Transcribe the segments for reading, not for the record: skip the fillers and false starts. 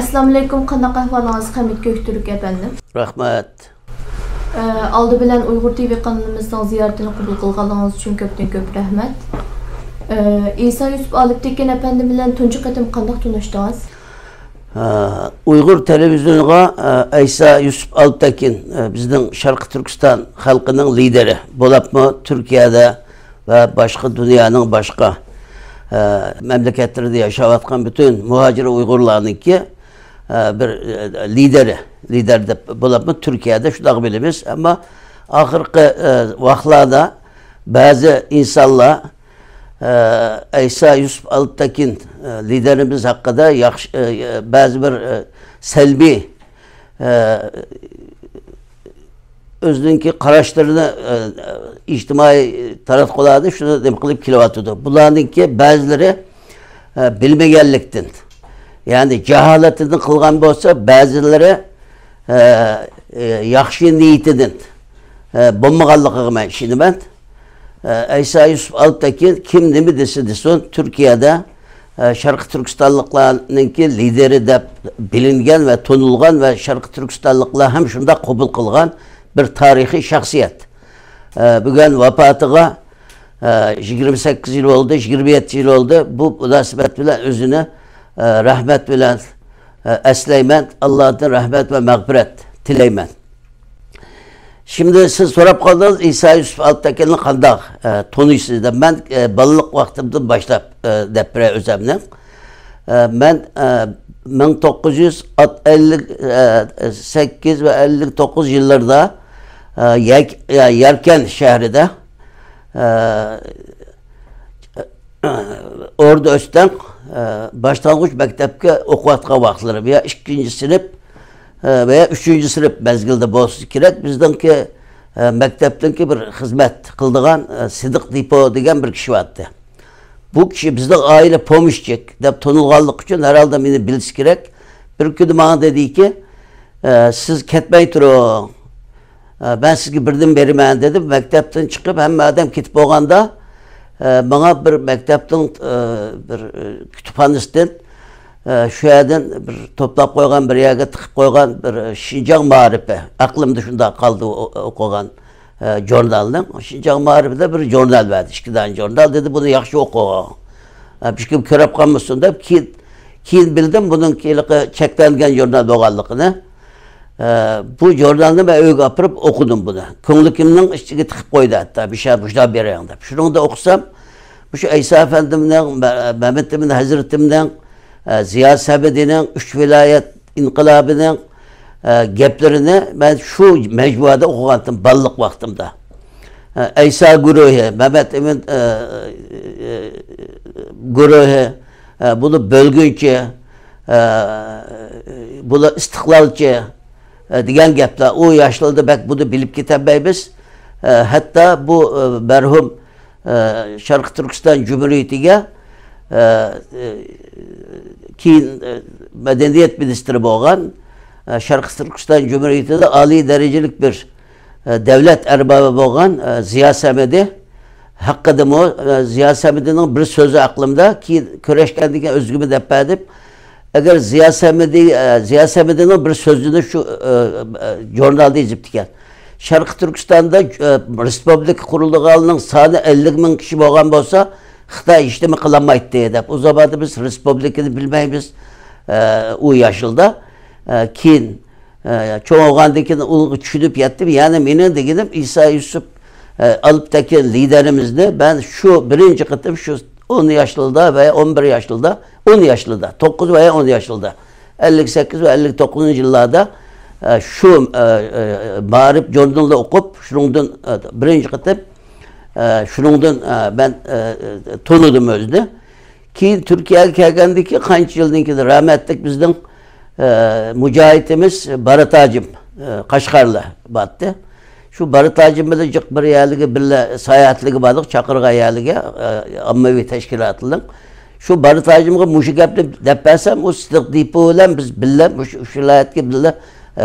Assalamu alaikum, qanday ahvolingiz? Hamid Göktürk efendim. Rahmat. Aldı bilen Uyghur TV kanalımızdan ziyaretini kabul kılganınız için köp rahmet. İsa Yusuf Aliptekin efendim bilen tuncu qatim qanday tanışdınız? Uyghur televizyonuna İsa Yusuf Aliptekin bizden Şarkı Türkistan halkının lideri. Bolapmı Türkiye'de ve başka dünyanın başka memleketlerde yaşavatkan bütün muhacir Uygurlarınki bir lider de bolapmı Türkiye'de şu da bilimiz ama ahırkı vaxtlarda bazı insanlar İsa Yusuf Aliptekin liderimiz hakkında bazı bir selbi özünki qaraşlarını ictimai taratqularda şunu dem qilib kelyapti. Bularninki bazıları bilmegenlikten, yani cehaletinden qilgan bo'lsa, bazıları yaxshi niyetinden bo'lmaganligiga men ishonaman. İsa Yusuf Aliptekin kim nima desin Türkiye'de Şarkı Türkistanlıklarınki lideri de bilingen ve tonulgan ve Şarkı Türkistanlıklar hem şunda kabul kılgan bir tarihi şahsiyet. Bugün vafatıga 28 yıl oldu, 27 yıl oldu. Bu münasebet bilen özünü rahmet bilen esleymen, Allah'tan rahmet ve mağfiret tileymen. Şimdi siz sorup kaldınız İsa Yusuf Aliptekin'in qanday tanıysınız. Ben balılık vaktimden başlap depre özemden. Ben 1958 ve 59 yıllarda Yerken şehrinde orada Özten başlangıç mektepke okuvatka vaxtları veya 2. sınıf veya 3. sınıf mezgilde bolsa kerak. Bizdenki mekteptenki bir hizmet kıldığan Sıdık Dipo degen bir kişi vardı. Bu kişi bizden aile pomuşcek dep tonulganlık için herhalde beni bilisi gerek. Bir gün bana dedi ki siz ketmeyi turun. Ben sizge birden berimen dedim. Mektepten çıkıp hem madem kitip olganda bana bir mektepten bir kütüphanesinden şu yerden bir toplap koygan bir yere tıkıp koygan bir Şincan Mağribi. Aklımda şunda kaldı okugan jurnalın. Şincan Mağribi'de bir jurnal verdi. 2 tane jurnal dedi bunu yaxşı oku. Bir kim körep kalmışsın deyip keyin bildim bunun çeklengen jurnal boğanlıkını. Bu jurnalını ben öyle yapıp okudum bunu. Könlükümden içine tıkıp koydu hatta bir şey buşta bir yanında. Şunu da okusam bu şu İsa Efendim'den, Mehmet'imden, Hazretim'den, Ziya Sabedi'nin, 3 vilayet inkılabının geplerini ben şu mecmuada okuyandım ballık vaktimde. İsa Guruhi, Mehmet'imin Guruhi, bunu bölgünce, bunu istiklalci diyen gepler. O yaşlıda bak bunu bilip gitmeyimiz. Hatta bu merhum Şarkı Türkistan Cumhuriyeti'ne keyin Medeniyet Ministri bo'lgan Şarkı Türkistan Cumhuriyeti'de ali derecelik bir devlet erbabı bo'lgan Ziya Samedi hakkıdım o. Ziya Samedi'nin bir sözü aklımda ki köreşkendiğine özgümü dep edip eğer Ziya Samedi'nin bir sözünü şu jurnalda iziptiken Şarkı Türkistan'da Respublika kurulduğunun sani 50.000 kişi bo'lgan bo'lsa Xitay işlemi kılamaydı diye. O zaman da biz Respublika'nı bilmeyimiz o yaşılda. Kin çoğu oğandakini düşünüp yattım. Yani benim de gidip İsa Yusuf Aliptekin liderimizde ben şu birinci kıtım şu 10 yaşlıda veya 11 yaşlıda 10 yaşlıda 9 veya 10 yaşlıda 58 ve 59 yıllarda şu Mağrib Jurnal'da okup şundan birinci kıtım şundan ben tanıdım özünü. Ki Türkiye'ye gelgendeki kaç yılınki de rahmetlik bizden mücahitimiz Barut Hacım Kaşgarlı battı. Şu Barut Hacım'da bir yerlige bir seyahatlige badık Çakırga yerlige ammavi teşkilatının. Şu Barut Hacım'a muşu gepli depesem o Sıdık Dipo ile biz bile şu vilayetki bile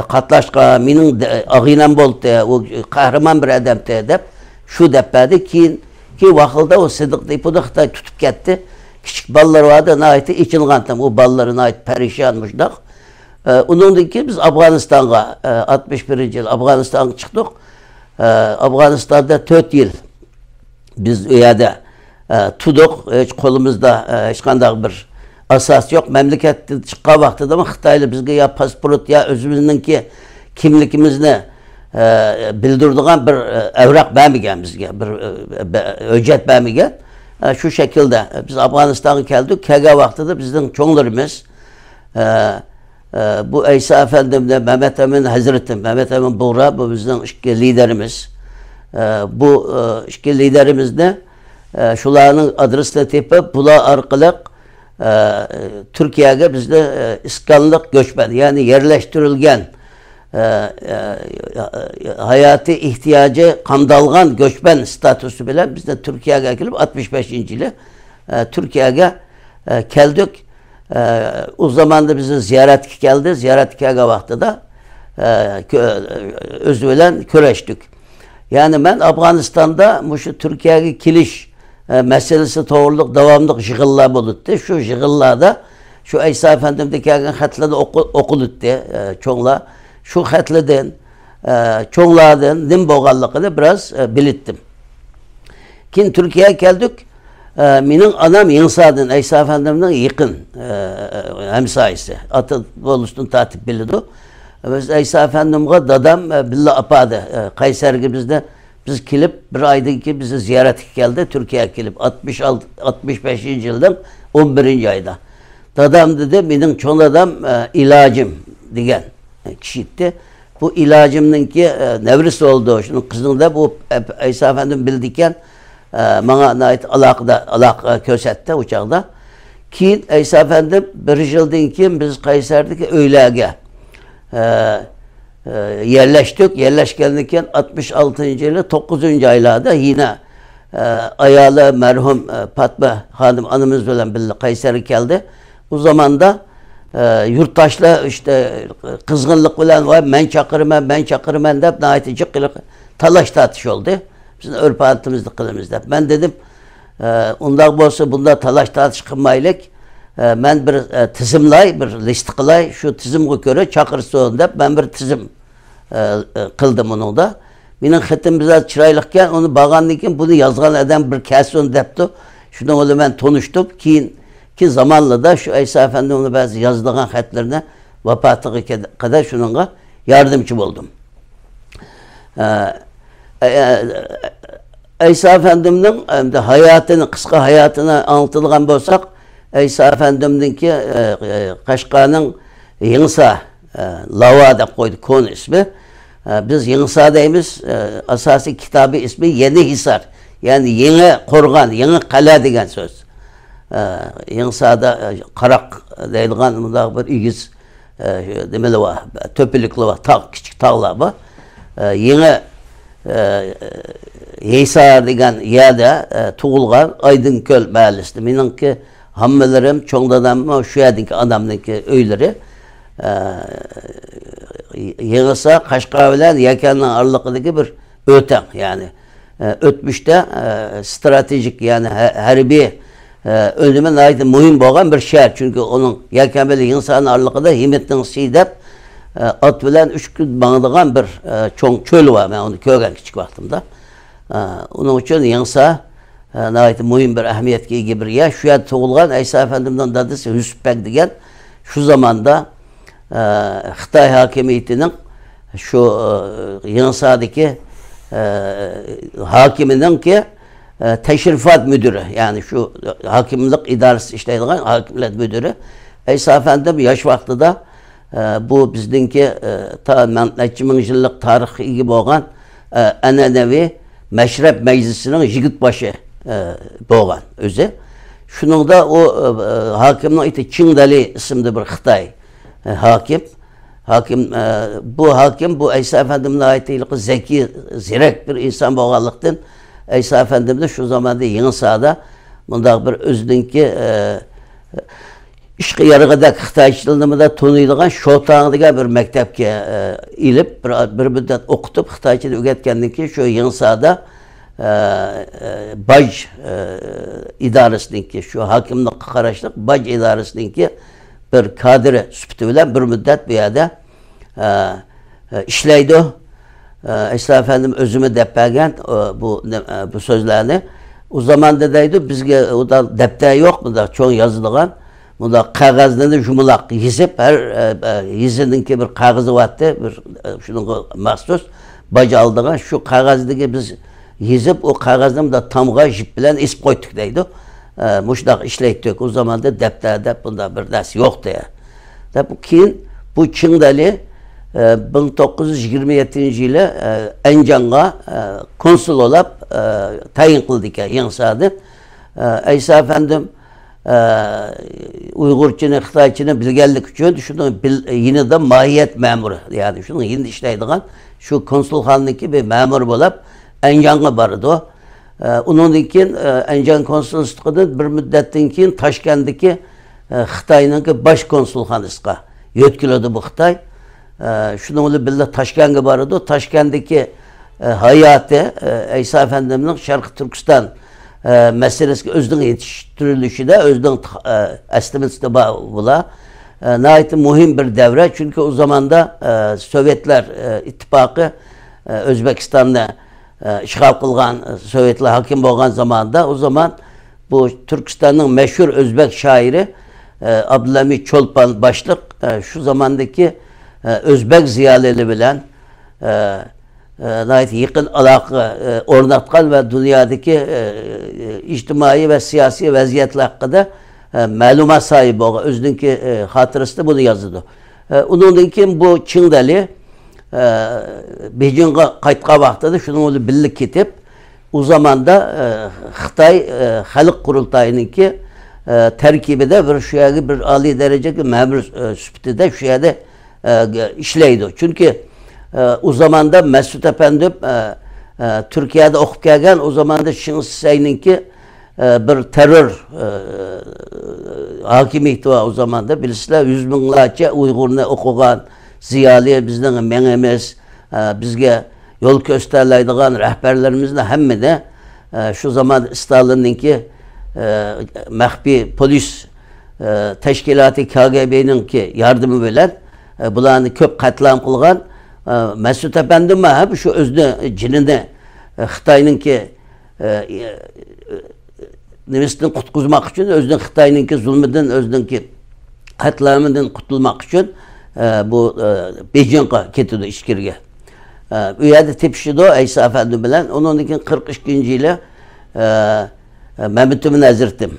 katlaşka minin ağıyla boldu o kahraman bir adam edip şu depedi ki vakılda o Sıdık Dipo'da Xitay tutup gitti. kichik ballar vardı, naiti içilgan tam o balların ait perişanmışlar. Onundan ki biz Afganistan'a 61. yıl Afganistan'a çıktık. Afganistan'da 4 yıl biz uyada tuduk, hiç kolumuzda hiç kandak bir asas yok. Memlekette çıkan vakti de mi Xitaylı bizge ya pasport ya özümüzdeki kimlikimizni bildirdiğin bir evrak vermegen bizge, bir öcet vermegen. Şu şekilde biz Afganistan'a geldik. Kega vakti de bizden çoğlarımız bu İsa Efendim'de Mehmet Emin Hazretim, Mehmet Emin Buğra bu bizden iki liderimiz. Bu iki liderimiz de şuların adresine tepip bula arkalık Türkiye'ye bizde iskanlık göçmen yani yerleştirilgen hayati ihtiyacı kandalgan göçmen statüsü bile bizde Türkiye'ye gelip 65. yılı Türkiye'ye geldik. O zaman da bizi ziyaret geldi. Ziyaret geldi vakti da özüyle köreştik. Yani ben Afganistan'da şu Türkiye'ye kiliş meselesi doğruluk, devamlık jığıllar buluttu. Şu jığıllarda şu İsa Efendim'deki hatları okuluttu çoğla. Şu hatlardan çoğlardan nim boğallıkını biraz bilittim. Kin Türkiye'ye geldik. Benim anam İnsa'dan İsa Efendim'den yakın hemsayisi. Atı Bolus'un tatip bildi. Biz İsa Efendim'e dadam billah apadı. Kayseri bizde biz kilip bir ayda ki bizi ziyaret geldi. Türkiye'ye kilip 65. yıldan 11. ayda. Dadam dedi benim çoğun adam ilacım diyen kişiydi. Bu ilacımın ki nevris oldu. Şunun kızını da bu İsa Efendim bildikken bana ait alaka kösetti uçakta. Ki İsa Efendim bir yıldan ki biz Kayseri'deki öylege yerleştik. Yerleşkenlikken 66. yılı 9. aylarda yine ayalı merhum Fatma Hanım anımız olan birlikte Kayseri geldi. O zaman da yurttaşla işte kızgınlık falan var. Ben çakırım deyip nahit çıkılık talaş tartış oldu. Bizim örpantımızda kılımızda. Ben dedim ondan olsa bunda talaş tartış kılmaylık. Ben bir tizimlay, bir list kılay. Şu tizimge göre çakırsın deyip ben bir tizim kıldım onu da. Benim xetim biraz çıraylıkken onu bağanlıkken bunu yazgan adam bir kesin deyipti. Şundan oğlu ben tonuştum ki zamanla da şu İsa Efendim'in bazı yazdığın xetlerine vafatı kadar şununla yardımcı oldum. İsa Efendim'in hayatını, kısa hayatını anlatılgan bolsak, İsa Efendim'in ki Kaşgar'ın Yınsa Lava da koyduk konu ismi. Biz Yınsa deyimiz asası kitabı ismi Yeni Hisar. Yani yeni korgan, yeni kale degen söz. Yınsa'da Karak deyilgan bunda bir igiz demeli var, töpülüklü var, küçük tağlar var. Yeni Yeysar degen yerde tuğulgan Aydınköl mahallesi. Menimki hammelerim çoğundan şu yerdeki adamdaki öyleri Yığısa Kaşgar bilen Yakan'ın aralıkındaki bir öten yani ötmüşte stratejik yani harbi önüme ait mühim olan bir şehir çünkü onun Yakan bilen Yığısa'nın aralıkında Himet'in Sidep at bilen 3 gün bağlayan bir çoğun çöl var ben onu görgen küçük vaktimde. Onun için Yığısa ait mühim bir ehemmiyet gibi bir yer. Şu yer tuğulgan İsa Efendim'den dadısı Hüsbek degen şu zamanda Xitay hakimiyetinin şu Yığısa'daki hakiminin ki teşrifat müdürü yani şu hakimlik idaresi işleydiğin hakimiyet müdürü İsa Efendim yaş vakti da bu bizdeki ta Necmin yıllık tarihi gibi olan enenevi meşrep meclisinin yigitbaşı boğan özü. Şunun da o hakiminin iti Çingdali isimli bir Xitay hakim. Bu hakim bu İsa Efendim'in ait zeki, zirek bir insan boğanlıktan İsa Efendim de şu zamanda Yığısa'da bunda bir özünki işki yarıgıda Xitayçılığını da tonuyduğun Şotağı'nda bir mektepke ilip bir müddet okutup Xitayçılığı öğretkenlik ki şu Yığısa'da Baj idarəsininki, şu hakimlik qaraşlıq Baj idarəsininki bir kadri süpütü bilen bir müddet bir yerde işleydi. İsa Efendim özümü depegen bu sözlerini. O zaman dediydi bizge o da depte yok mu da çok yazılgan. Bu da kağızlarını jumulak yizip her yizininki bir kağızı vardı bir şunun mahsus bacı aldığın şu kağızdaki biz yizip o kağızını da tamga jip bilen isp koyduk deydi. Muşdak işleyttik. O zaman da depterde bunda bir ders yoktu ya. Bu keyin bu Çingdali 1927 yılı Encan'a konsul olup tayin kıldık ya yansıdı. İsa Efendim Uygurçını, Xitayçını bilgellik için şunun yine de mahiyet memuru yani şunun yine işleydiğin şu konsulhanlıki bir memur olup Encan'a vardı o. Onun için Encan konsolosluğunda bir müddetten keyin Taşkent'teki Xitay'nın baş konsulhanısına yetkiledi bu Xitay. Şununla birlikte Taşkent'e vardı. Taşkent'teki hayatı İsa Efendimiz'in Şarkı Türkistan meselesi özünün yetiştirilişi de özünün estimesi bula. Nihayet mühim bir devre. Çünkü o zaman da Sovyetler İttifakı Özbekistan'da işgal kılgan Sovyetler hakim olan zamanda o zaman bu Türkistan'ın meşhur Özbek şairi Abdülhamit Çolpan başlık şu zamandaki Özbek ziyaleli bilen yakın alaka ornatkan ve dünyadaki içtimai ve siyasi vaziyetler hakkında malumat sahibi olan özünki hatırasında bunu yazdı. Onun için bu Çingdali Beijing'e kayıtqa vaxtıda şunun birlik ketip o zaman da Xitay Halk Kurultayı'nınki terkibide bir şuyaki bir ali dereceki memur süpütüde şuyada işleydi. Çünkü o zaman da Mesut Efendim Türkiye'de okup gelgen o zaman da Şin Hüseyin'inki bir terör hakimiyeti var o zaman da bilirsinler 100 binlerce Uygur'unu okugan ziyali bizden menemiz bizge yol gösterleydiğin rehberlerimizle hem de şu zaman Stalin'inki mahfi polis teşkilatı KGB'ninki yardımı bilen bularını köp katliam kılgan Mesut Efendim hep şu özünü cinini Xitay'ınki nefsini kutkuzmak için özünün Xitay'ınki zulmüden özününki katliamından kurtulmak için bu Beijing'e getirdi işkirge. Üyede tepşidi o İsa Efendi bilen. Onun için 42. yılı Mehmet Emin Hazretim.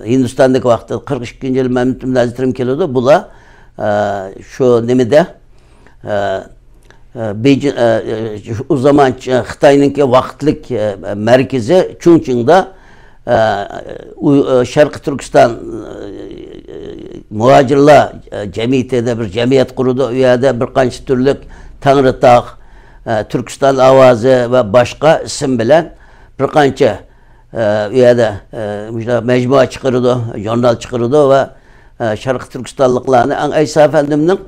Hindistan'daki vakti 42. yılı Mehmet Emin Hazretim geliyordu. Bula şu nemide o zaman Xitay'ınki vaktlik merkezi Chongqing'da Şarkı Türkistan muhacirler cemiyetinde bir cemiyet kurdu. Üyede bir kanç türlük Tanrıtağ, Türkistan Avazı ve başka isim bilen bir kança üyede mecmua çıkardı, jurnal çıkardı ve Şarkı Türkistanlıklarını İsa Efendimiz'in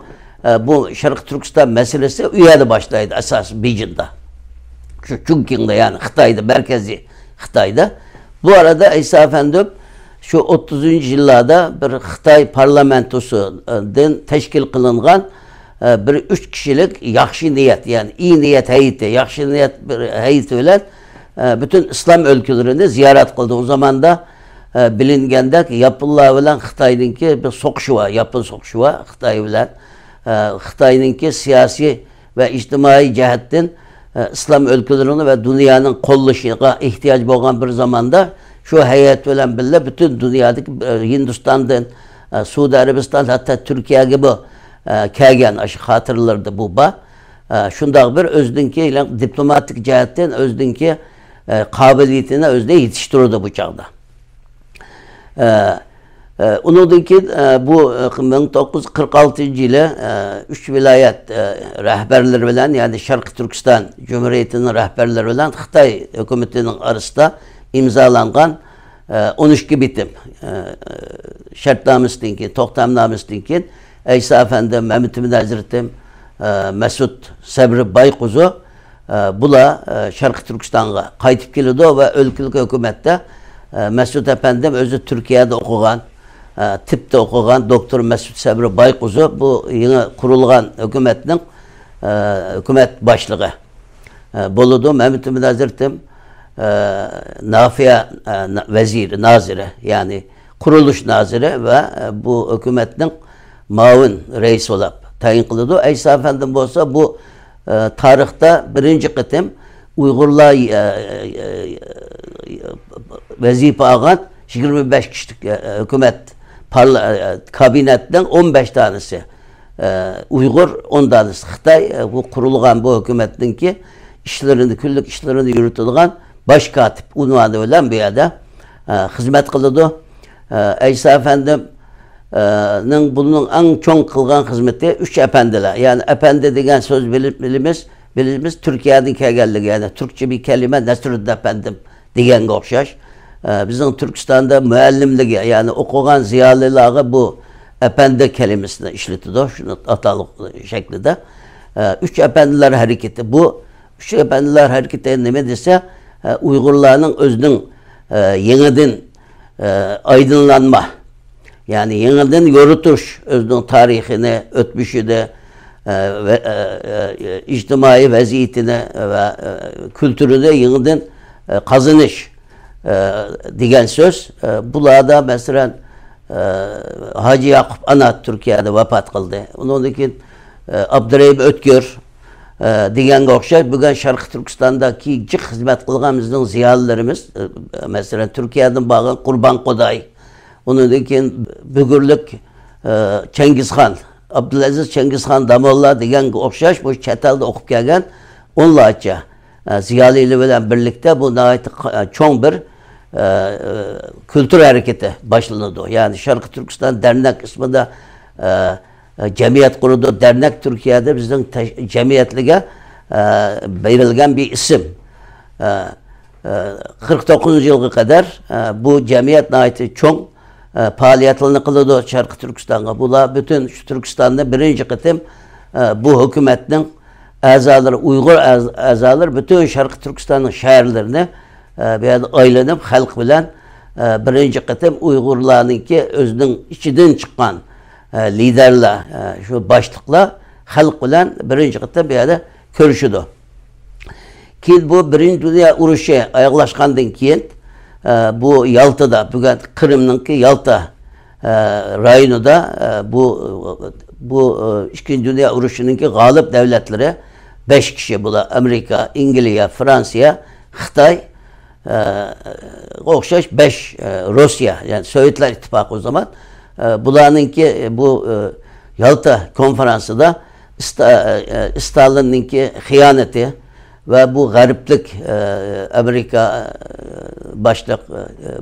bu Şarkı Türkistan meselesi üyede başlaydı esas Beijing'de. Şu Chongqing'de yani Xitay'da, merkezi Xitay'da. Bu arada İsa Efendim şu 30. yıllarda bir Xitay parlamentosu'dan teşkil kılınan bir 3 kişilik yaxşı niyet yani iyi niyet heyeti, yaxşı niyet bir heyeti bilen bütün İslam ülkelerini ziyaret kıldı. O zaman da bilingende ki yapılla bilen Xitay'ınki bir sokuşu var, yapı sokuşu var Xitay bilen. Xitay'ınki siyasi ve içtimai cihetten İslam ülkelerini ve dünyanın kollaşına ihtiyaç olan bir zamanda şu heyet bilen bile bütün dünyadaki Hindistan'dan, Suudi Arabistan hatta Türkiye gibi kelgen aşı hatırlardı bu ba. Şundak bir özdünki diplomatik cihetten özdünki kabiliyetine özde yetiştirirdi bu çağda. Onunki bu 1946 yılı 3 vilayet rehberleri bilen yani Şarkı Türkistan Cumhuriyeti'nin rehberleri bilen Xitay hükümetinin arasında imzalangan 13 bitim şartnamesindeki, tohtamnamesindeki İsa Efendi, Mehmet Emin Hazretim, Mesut Sabri Baykuzu Bula Şarkı Türkistan'a qaytib keldi ve өлkülük hükümette Mesut Efendim özü Türkiye'de okugan, tipte okugan Doktor Mesut Sabri Baykuzu bu yeni kurulgan hükümetin hükümet başlığı. Boludu Mehmet Ümit Hazretim Nafiye Veziri, Nazire yani kuruluş nazire ve bu hükümetin mavun reis olap tayin kılıdı. İsa Efendim olsa bu tarihte birinci kıtım Uygurlar vazife algan 25 kişilik hükümet kabinetten 15 tanesi Uygur, 10 tanesi Xitay bu kurulgan bu hükümetin ki işlerini, küllük işlerini yürütülgen baş katip unvanı olan bir yerde hizmet kılıdı. İsa Efendim'nin bunun en çok kılgan hizmeti 3 efendiler. Yani efendi degen söz bilimiz Türkiye'den kelgeldi yani Türkçe bir kelime Nesruddin Efendim degen okşaş. Bizim Türkistan'da müellimligi yani okugan ziyalılığı bu efendi kelimesini işletiyor. Şunu atalık şeklinde. 3 efendiler hareketi. Bu 3 efendiler hareketi ne dese Uygurların özünün yeniden aydınlanma yani yeniden yorutuş özünün tarihini, ötmüşünü içtimai vaziyetini ve kültürünü yeniden kazanış diyen söz. Bulada mesela Hacı Yakup Anat Türkiye'de vefat kıldı. Onun için Abdurrahim Ötgör diyen okşar. Bugün Şarkı Türkistan'daki cik hizmet kılgamızın ziyalılarımız mesela Türkiye'den bağın Kurban Koday. Onun için Bügürlük Cengiz Han, Abdülaziz Cengiz Han Damolla diyen okşar. Bu çetelde okup gelgen onlarca ziyalı ile birlikte bu çok bir kültür hareketi başlandı. Yani Şarkı Türkistan Dernek isminde cemiyet kuruldu. Dernek Türkiye'de bizim cemiyetlige verilgen bir isim. 49 yılı kadar bu cemiyet ait çok faaliyetlerini kıldı Şarkı Türkistan'a. Bula bütün şu Türkistan'da birinci kıtım bu hükümetin azaları, Uygur azaları bütün Şarkı Türkistan'ın şehirlerini bir aylanıp halk bilen birinci kıtım Uygurlarınki özünün içinden çıkan liderler, şu başlıkla halk bilen birinci kıtım bir yerde görüşüdü. Ki bu Birinci Dünya Uruşu ayaklaşkandan keyin bu Yalta'da, bugün Kırım'ınki Yalta rayonunda bu İkinci Dünya Uruşu'nunki galip devletleri 5 kişi bula Amerika, İngilizce, Fransa, Xitay, okşaş 5 Rusya yani Sovyetler İttifakı o zaman bularınki bu Yalta konferansı da Stalin'inki hıyaneti ve bu gariplik Amerika başlık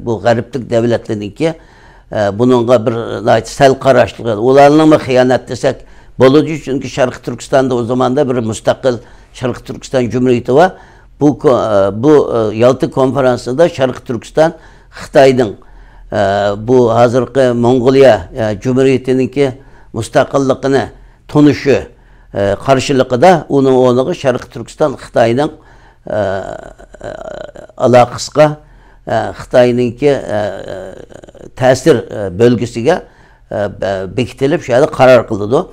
bu gariplik devletlerinki bununla bir sel karışlığı olanla mı hıyanet desek bolucu çünkü Şarkı Türkistan'da o zaman da bir müstakil Şarkı Türkistan Cumhuriyeti var. Bu Yalta konferansında Şarkı Türkistan Xitay'ın bu hazırki Mongolia Cumhuriyeti'ninki müstakilliğini tonuşu karşılığı da onu Şarkı Türkistan Xitay'ın alakasıga Xitay'ınki tesir bölgesiga bekitilip şöyle karar kıldı.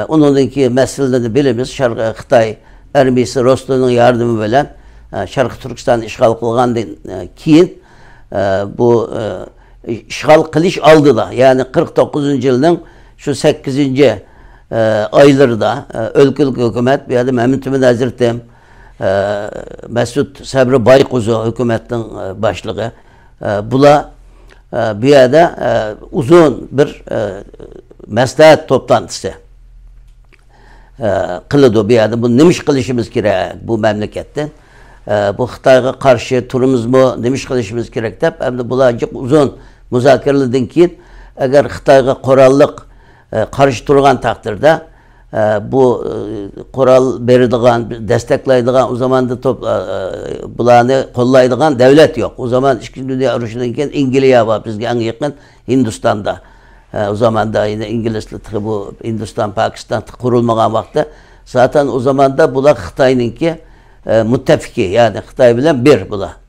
Onunki meselelerini bilimiz Xitay Ermisi Rostov'un yardımı bilen Şarkı Türkistan işgal kılgandan keyin bu işgal kılış aldı da yani 49. yılın şu 8. aylarda ülkülük hükümet bir adım Mehmet Ümit Hazretim Mesut Sabri Baykuzu hükümetin başlığı bula bir yerde uzun bir maslahat toplantısı kılıdı bir yerde bu nemiş kılışımız gerek bu memleketten bu Xitay'a karşı turumuz mu nemiş kılışımız gerek deyip hem de bulacak uzun müzakereleden keyin eğer Xitay'a korallık karşı durgan takdirde bu kural verildiğin, desteklaydiğin o zaman da bulanı kollaydiğin devlet yok. O zaman İkinci Dünya Uruşu'ndan İngilizce var bizge en yakın Hindistan'da. O zaman da yine İngilizlik bu Hindistan, Pakistan kurulmayan vakti zaten o zaman da bulak Xitay'ınki muttefiki, yani Xitoy bilan bir bular.